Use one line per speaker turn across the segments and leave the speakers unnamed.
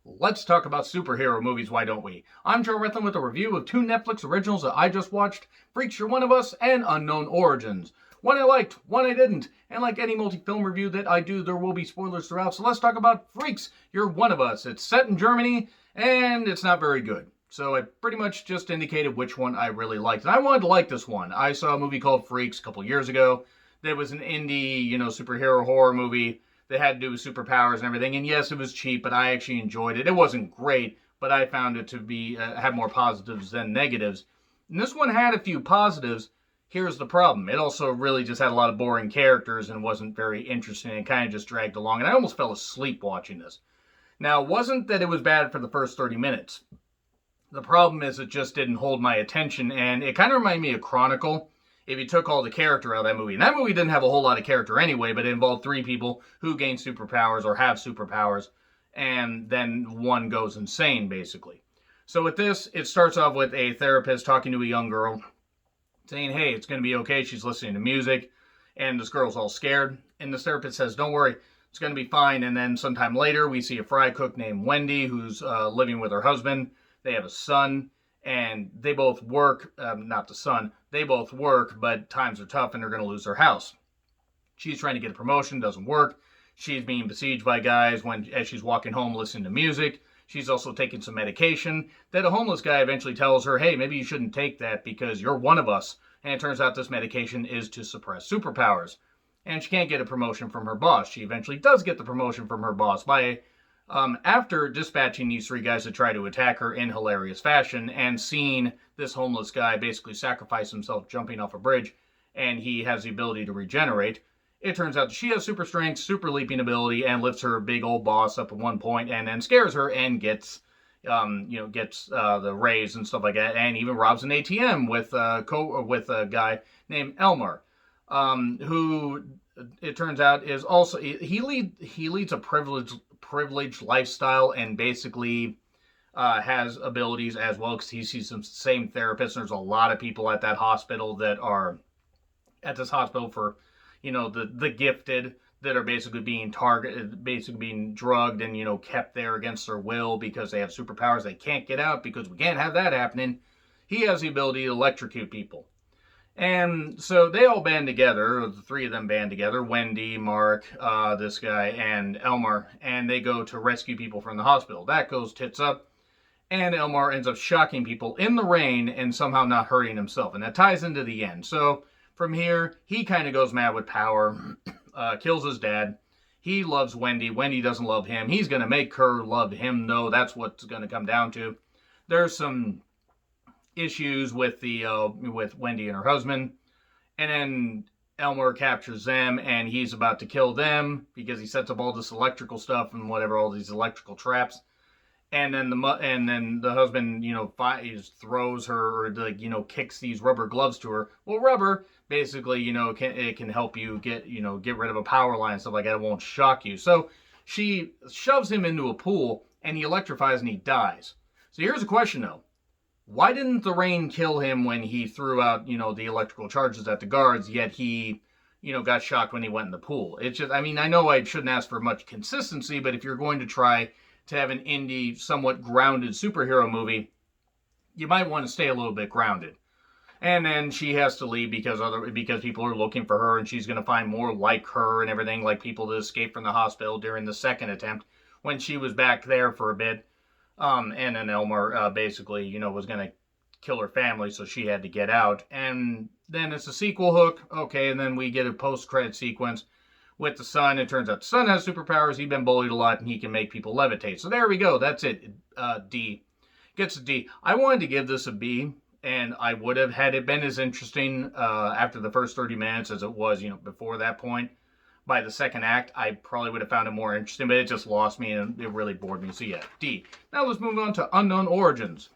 Let's talk about superhero movies, why don't we? I'm Joe Rethlin with a review of two Netflix originals that I just watched, Freaks, You're One of Us, and Unknown Origins. One I liked, one I didn't, and like any multi-film review that I do, there will be spoilers throughout, so let's talk about Freaks, You're One of Us. It's set in Germany, and it's not very good. So I pretty much just indicated which one I really liked. And I wanted to like this one. I saw a movie called Freaks a couple years ago that was an indie, superhero horror movie that had to do with superpowers and everything. And yes, it was cheap, but I actually enjoyed it. It wasn't great, but I found it to be have more positives than negatives. And this one had a few positives. Here's the problem. It also really just had a lot of boring characters and wasn't very interesting and kind of just dragged along. And I almost fell asleep watching this. Now, it wasn't that it was bad for the first 30 minutes. The problem is it just didn't hold my attention, and it kind of reminded me of Chronicle if you took all the character out of that movie. And that movie didn't have a whole lot of character anyway, but it involved three people who gain superpowers or have superpowers, and then one goes insane, basically. So with this, it starts off with a therapist talking to a young girl, saying, hey, it's going to be okay. She's listening to music, and this girl's all scared. And the therapist says, don't worry, it's going to be fine. And then sometime later, we see a fry cook named Wendy who's living with her husband. They have a son, and they both work, not the son, they both work, but times are tough and they're going to lose their house. She's trying to get a promotion, doesn't work. She's being besieged by guys as she's walking home listening to music. She's also taking some medication that a homeless guy eventually tells her, hey, maybe you shouldn't take that because you're one of us. And it turns out this medication is to suppress superpowers. And she can't get a promotion from her boss. She eventually does get the promotion from her boss by after dispatching these three guys to try to attack her in hilarious fashion and seeing this homeless guy basically sacrifice himself jumping off a bridge, and he has the ability to regenerate. It turns out that she has super strength, super leaping ability, and lifts her big old boss up at one point, and then scares her and gets the raise and stuff like that, and even robs an ATM with a guy named Elmer, who it turns out is also he leads a privileged lifestyle and basically has abilities as well because he sees some same therapists. There's a lot of people at that hospital that are at this hospital for the gifted that are basically being targeted, basically being drugged and kept there against their will because they have superpowers they can't get out because we can't have that happening. He has the ability to electrocute people. And so they all band together, the three of them band together, Wendy, Mark, this guy, and Elmer, and they go to rescue people from the hospital. That goes tits up, and Elmer ends up shocking people in the rain and somehow not hurting himself, and that ties into the end. So from here, he kind of goes mad with power, kills his dad. He loves Wendy. Wendy doesn't love him. He's going to make her love him, though. That's what's going to come down to. There's some issues with with Wendy and her husband, and then Elmer captures them, and he's about to kill them because he sets up all this electrical stuff and whatever, all these electrical traps. And then the husband, throws her or kicks these rubber gloves to her. Well, rubber basically, it can help you get rid of a power line and stuff like that. It won't shock you. So she shoves him into a pool, and he electrifies and he dies. So here's a question though. Why didn't the rain kill him when he threw out, the electrical charges at the guards, yet he, got shocked when he went in the pool? It's just, I know I shouldn't ask for much consistency, but if you're going to try to have an indie, somewhat grounded superhero movie, you might want to stay a little bit grounded. And then she has to leave because people are looking for her, and she's going to find more like her and everything, like people that escaped from the hospital during the second attempt when she was back there for a bit. And then Elmer basically, was going to kill her family, so she had to get out. And then it's a sequel hook. Okay, and then we get a post-credit sequence with the son. It turns out the son has superpowers. He's been bullied a lot, and he can make people levitate. So there we go. That's it. D. Gets a D. I wanted to give this a B, and I would have had it been as interesting after the first 30 minutes as it was, before that point. By the second act, I probably would have found it more interesting, but it just lost me and it really bored me. So yeah, D. Now let's move on to Unknown Origins.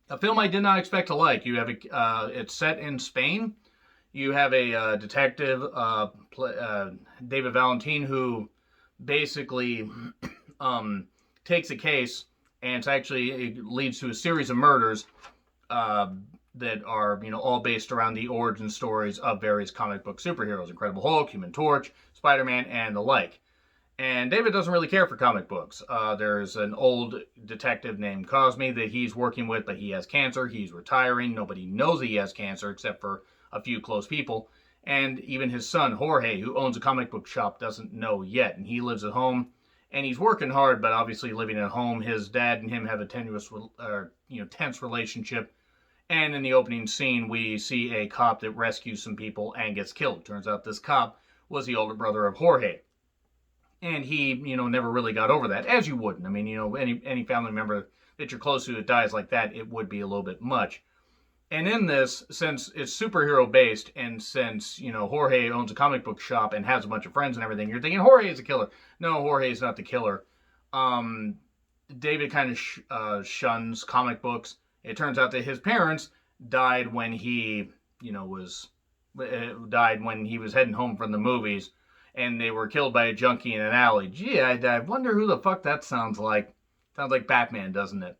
A film I did not expect to like. You have it's set in Spain. You have a detective, David Valentin, who basically takes a case, and it leads to a series of murders that are, all based around the origin stories of various comic book superheroes, Incredible Hulk, Human Torch, Spider-Man, and the like. And David doesn't really care for comic books. There's an old detective named Cosme that he's working with, but he has cancer. He's retiring. Nobody knows he has cancer except for a few close people. And even his son, Jorge, who owns a comic book shop, doesn't know yet. And he lives at home, and he's working hard, but obviously living at home. His dad and him have a tense relationship. And in the opening scene, we see a cop that rescues some people and gets killed. Turns out this cop was the older brother of Jorge. And he, never really got over that, as you wouldn't. I mean, any family member that you're close to that dies like that, it would be a little bit much. And in this, since it's superhero based, and since, Jorge owns a comic book shop and has a bunch of friends and everything, you're thinking Jorge is a killer. No, Jorge is not the killer. David kind of shuns comic books. It turns out that his parents died when he, died when he was heading home from the movies, and they were killed by a junkie in an alley. Gee, I wonder who the fuck that sounds like. Sounds like Batman, doesn't it?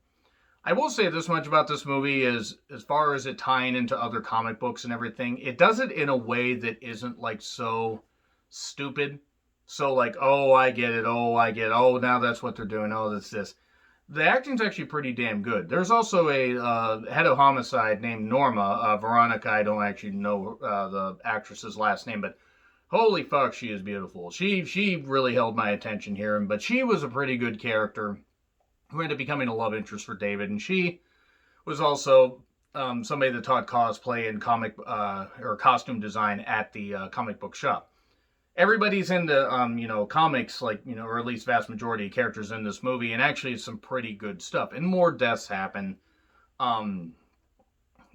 I will say this much about this movie is, as far as it tying into other comic books and everything, it does it in a way that isn't like so stupid. So like, oh, I get it. Oh, now that's what they're doing. Oh, that's this. The acting's actually pretty damn good. There's also a head of homicide named Norma. Veronica, I don't actually know the actress's last name, but holy fuck, she is beautiful. She really held my attention here, but she was a pretty good character who ended up becoming a love interest for David, and she was also somebody that taught cosplay and comic or costume design at the comic book shop. Everybody's into comics, like, or at least vast majority of characters in this movie, and actually it's some pretty good stuff. And more deaths happen.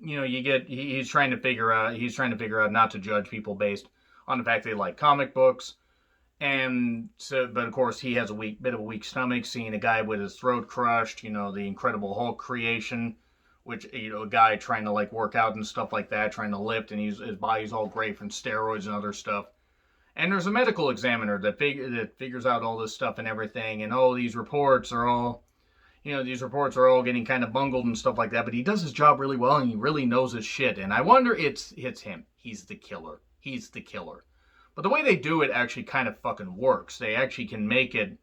He's trying to figure out not to judge people based on the fact they like comic books. And so, but of course, he has a bit of a weak stomach, seeing a guy with his throat crushed, the Incredible Hulk creation, which, a guy trying to like work out and stuff like that, trying to lift, and his body's all great from steroids and other stuff. And there's a medical examiner that figures out all this stuff and everything, and these reports are all getting kind of bungled and stuff like that, but he does his job really well, and he really knows his shit. And I wonder, it's him. He's the killer. But the way they do it actually kind of fucking works. They actually can make it,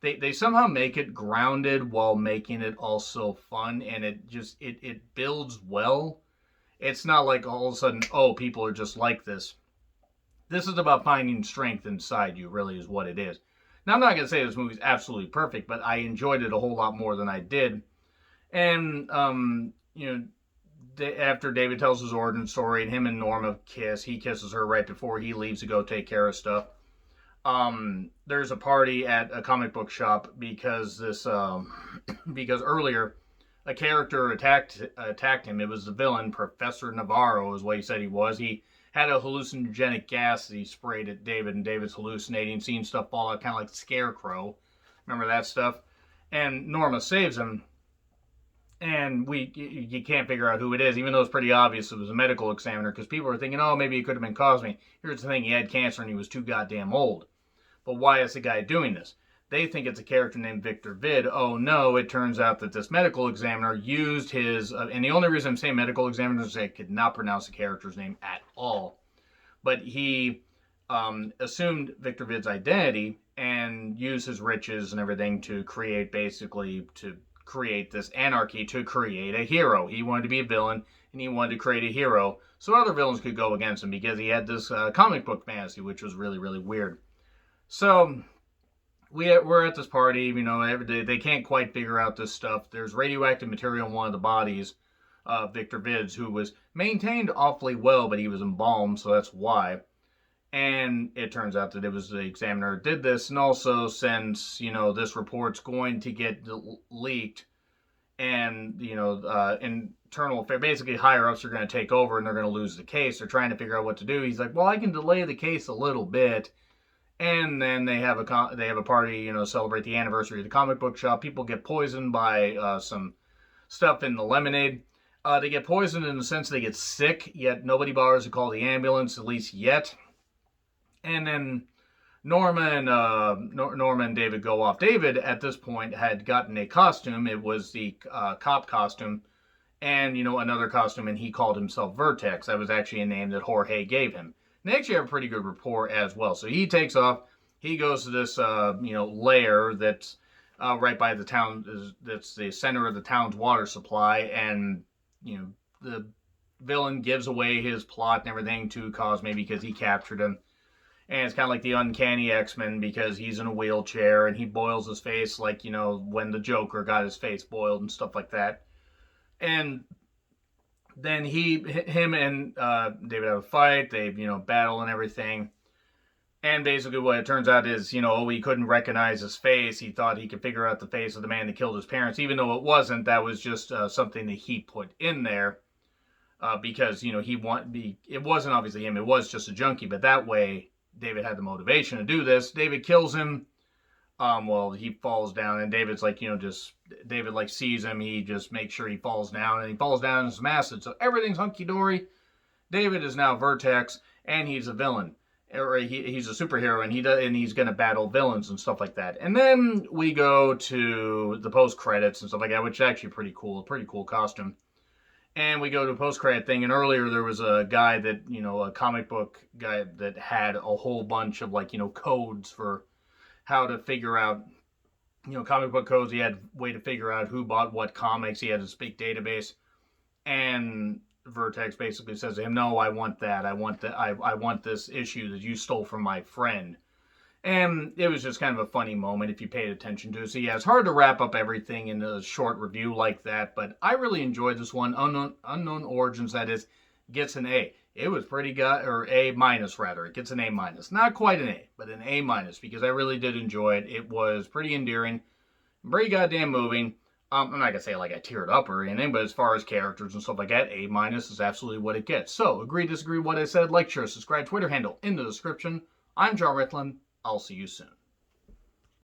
they somehow make it grounded while making it also fun, and it builds well. It's not like all of a sudden, people are just like this. This is about finding strength inside you, really, is what it is. Now, I'm not going to say this movie's absolutely perfect, but I enjoyed it a whole lot more than I did. And, after David tells his origin story and him and Norma kiss, he kisses her right before he leaves to go take care of stuff. There's a party at a comic book shop because earlier a character attacked him. It was the villain, Professor Navarro, is what he said he was. He had a hallucinogenic gas that he sprayed at David, and David's hallucinating, seeing stuff fall out, kind of like Scarecrow. Remember that stuff? And Norma saves him, and you can't figure out who it is, even though it's pretty obvious it was a medical examiner, because people are thinking, maybe it could have been Cosme. Here's the thing, he had cancer and he was too goddamn old. But why is the guy doing this? They think it's a character named Victor Vid. Oh no, it turns out that this medical examiner used his, and the only reason I'm saying medical examiner is I could not pronounce the character's name at all. But he assumed Victor Vid's identity and used his riches and everything to create this anarchy, to create a hero. He wanted to be a villain, and he wanted to create a hero so other villains could go against him, because he had this comic book fantasy, which was really, really weird. So we're at this party, they can't quite figure out this stuff. There's radioactive material in one of the bodies of Victor Vid's, who was maintained awfully well, but he was embalmed, so that's why. And it turns out that it was the examiner who did this, and also since, this report's going to get leaked, and, internal affair, basically higher-ups are going to take over, and they're going to lose the case. They're trying to figure out what to do. He's like, well, I can delay the case a little bit. And then they have a party, celebrate the anniversary of the comic book shop. People get poisoned by some stuff in the lemonade. They get poisoned in the sense they get sick, yet nobody bothers to call the ambulance, at least yet. And then Norma and David go off. David, at this point, had gotten a costume. It was the cop costume, and, another costume, and he called himself Vertex. That was actually a name that Jorge gave him. They actually have a pretty good rapport as well. So he takes off. he goes to this, lair that's right by the town. That's the center of the town's water supply, and the villain gives away his plot and everything to Cosme because he captured him. And it's kind of like the Uncanny X-Men because he's in a wheelchair and he boils his face like, when the Joker got his face boiled and stuff like that. And then him and David have a fight. They, battle and everything. And basically what it turns out is, he couldn't recognize his face. He thought he could figure out the face of the man that killed his parents, even though it wasn't. That was just something that he put in there because, it wasn't obviously him. It was just a junkie. But that way, David had the motivation to do this. David kills him. He falls down, and David's like, David sees him. He just makes sure he falls down, and he falls down in some acid. So everything's hunky-dory. David is now Vertex, and he's a villain. Or he's a superhero, and he's going to battle villains and stuff like that. And then we go to the post-credits and stuff like that, which is actually pretty cool costume. And we go to a post-credit thing, and earlier there was a guy that, a comic book guy that had a whole bunch of, codes for how to figure out, comic book codes. He had a way to figure out who bought what comics. He had his big database. And Vertex basically says to him, no, I want that. I want this issue that you stole from my friend. And it was just kind of a funny moment if you paid attention to it. So yeah, it's hard to wrap up everything in a short review like that, but I really enjoyed this one. Unknown Origins, that is, gets an A. It was pretty good, or A minus rather. It gets an A minus. Not quite an A, but an A minus, because I really did enjoy it. It was pretty endearing, pretty goddamn moving. I'm not going to say I teared up or anything, but as far as characters and stuff like that, A minus is absolutely what it gets. So, agree, disagree with what I said, like, share, subscribe, Twitter handle in the description. I'm John Ritlin. I'll see you soon.